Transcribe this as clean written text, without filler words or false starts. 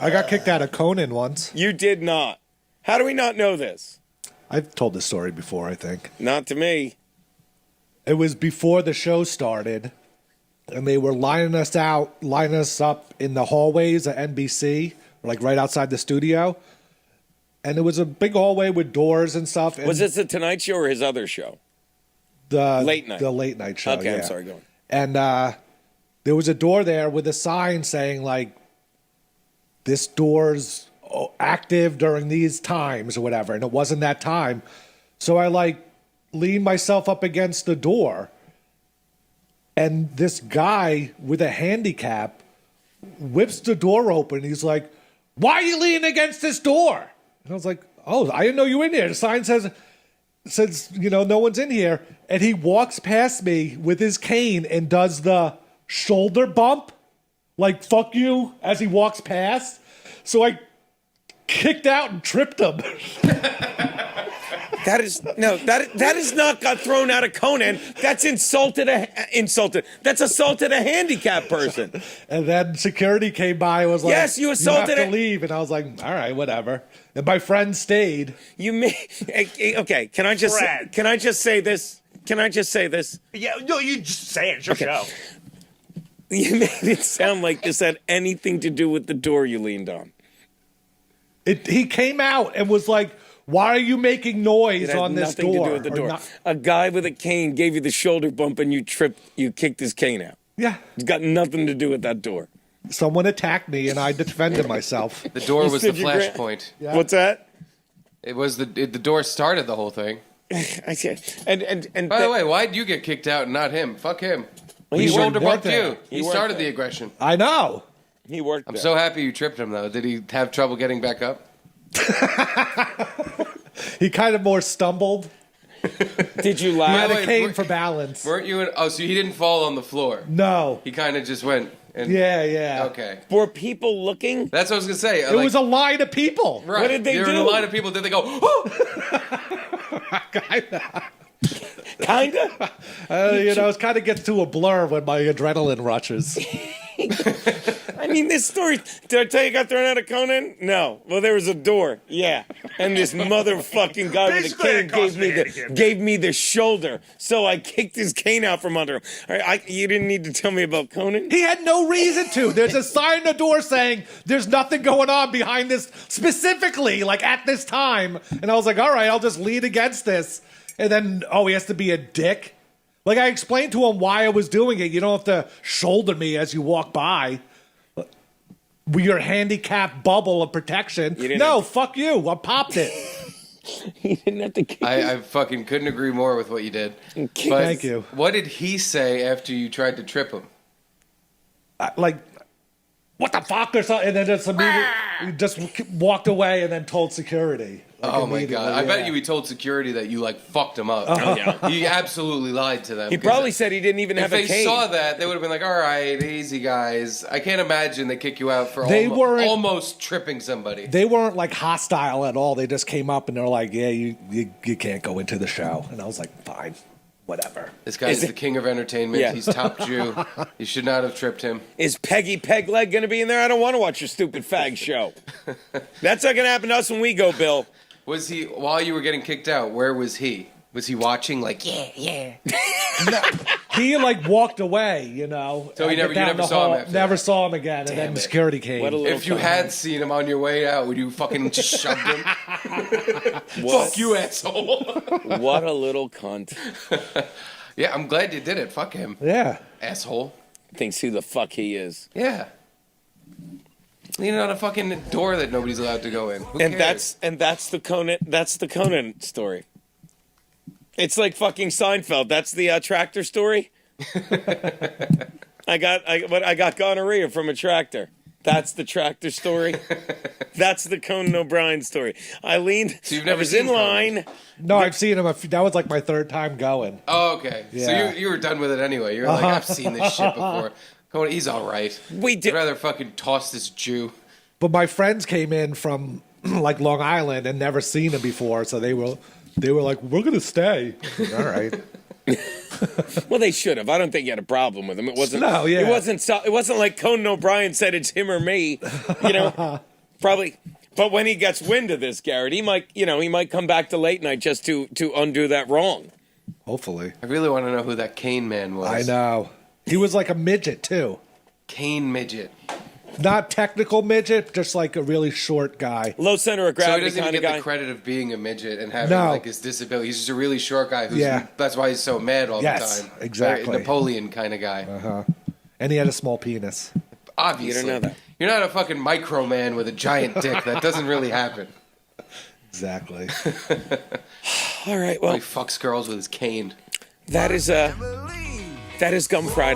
I got kicked out of Conan once. You did not. How do we not know this? I've told this story before, I think. Not to me. It was before the show started, and they were lining us up in the hallways at NBC, like right outside the studio. And it was a big hallway with doors and stuff. And Was this the Tonight Show or his other show? the Late night? The late night show. Okay, yeah. I'm sorry, go on. And there was a door there with a sign saying, like, this door's active during these times or whatever. And it wasn't that time. So I, like, leaned myself up against the door. And this guy with a handicap whips the door open. He's like, "Why are you leaning against this door?" And I was like, "Oh, I didn't know you were in here. The sign says, no one's in here." And he walks past me with his cane and does the shoulder bump, like, "Fuck you," as he walks past. So I kicked out and tripped him. That is not got thrown out of Conan. That's insulted. That's assaulted a handicapped person. And then security came by and was like, Yes, you assaulted have to it." leave. And I was like, all right, whatever. And my friend stayed. Okay. Can I just say this? Yeah, no, you just say it. It's your show. You made it sound like this had anything to do with the door you leaned on. He came out and was like, "Why are you making noise It had on this nothing door?" to do with the Or door. A guy with a cane gave you the shoulder bump and you tripped. You kicked his cane out. Yeah. It's got nothing to do with that door. Someone attacked me and I defended myself. The door was the stood your ground. flashpoint. Yeah. What's that? It was the door started the whole thing. I said, and By the way, why'd you get kicked out and not him? Fuck him. Well, He he shoulder worked bumped there. you. He He worked started there. the aggression. I know. he worked. I'm there. so happy you tripped him though. Did he have trouble getting back up? He kind of more stumbled. Did you He laugh? had a wait, cane we're- for balance. Weren't you in? Oh, so he didn't fall on the floor. No. He kind of just went. And, Yeah. Okay. Were people looking? That's what I was gonna say. It was a line of people. right. What did they You're in a do? line of people. Did they go? Oh! Kinda. It kind of gets to a blur when my adrenaline rushes. I mean, this story. Did I tell you I got thrown out of Conan? No. Well, there was a door. Yeah. And this motherfucking guy with a Basically, cane that caused gave me the shoulder. So I kicked his cane out from under him. All right, you didn't need to tell me about Conan. He had no reason to. There's a sign on the door saying there's nothing going on behind this specifically, like at this time. And I was like, all right, I'll just lean against this. And then, he has to be a dick. Like, I explained to him why I was doing it. You don't have to shoulder me as you walk by. With your handicap bubble of protection. No, fuck you. I popped it. He didn't have to kick I fucking couldn't agree more with what you did. But Thank you. What did he say after you tried to trip him? Like, what the fuck or something. And then just immediately just walked away and then told security. Like, Oh my immediately, god! I bet yeah. you he told security that you like fucked him up. Oh, yeah. He absolutely lied to them. He probably said he didn't even if have a they cane. saw that, they would have been like, "All right, easy guys." I can't imagine they kick you out for They weren't- almost tripping somebody. They weren't like hostile at all. They just came up and they're like, "Yeah, you can't go into the show." And I was like, "Fine, whatever." This guy's the king of entertainment. Yeah. He's top Jew. You should not have tripped him. Is Peggy Pegleg going to be in there? I don't want to watch your stupid fag show. That's not going to happen to us when we go, Bill. Was he while you were getting kicked out? Where was he? Was he watching? Like, yeah. He like walked away, So I you get never down the saw him hall, after never that? saw him again, and then the security came. What a little If you had seen him on your way out, would you fucking just shove him? Fuck you, asshole. What a little cunt. Yeah, I'm glad you did it. Fuck him, Yeah. asshole. Thinks who the fuck he is. Yeah. Leaning on a fucking door that nobody's allowed to go in. Who And cares? that's the Conan story. It's like fucking Seinfeld. That's the tractor story. I got gonorrhea from a tractor. That's the tractor story. That's the Conan O'Brien story. I leaned. So you've never I was seen in line. No, I've seen him. That was like my third time going. Oh, okay. Yeah. So you were done with it anyway. You're like, I've seen this shit before. Conan, he's all right. We did. I'd rather fucking toss this Jew. But my friends came in from like Long Island and never seen him before, so they were like, "We're gonna stay." All right. Well, they should have. I don't think he had a problem with him. It wasn't. No, yeah. It wasn't like Conan O'Brien said it's him or me. You know, probably. But when he gets wind of this, Garrett, he might come back to late night just to undo that wrong. Hopefully. I really want to know who that Kane man was. I know. He was like a midget, too. Kane midget. Not technical midget, just like a really short guy. Low center of So he gravity doesn't even kind of get guy. the credit of being a midget and having No. like his disability. He's just a really short guy. Yeah. That's why he's so mad all Yes, the time. exactly. Very Napoleon kind of guy. And he had a small penis. Obviously. You don't know that. You're not a fucking micro man with a giant dick. That doesn't really happen. Exactly. All right. Well, Well, he fucks girls with his cane. that is Gum Friday.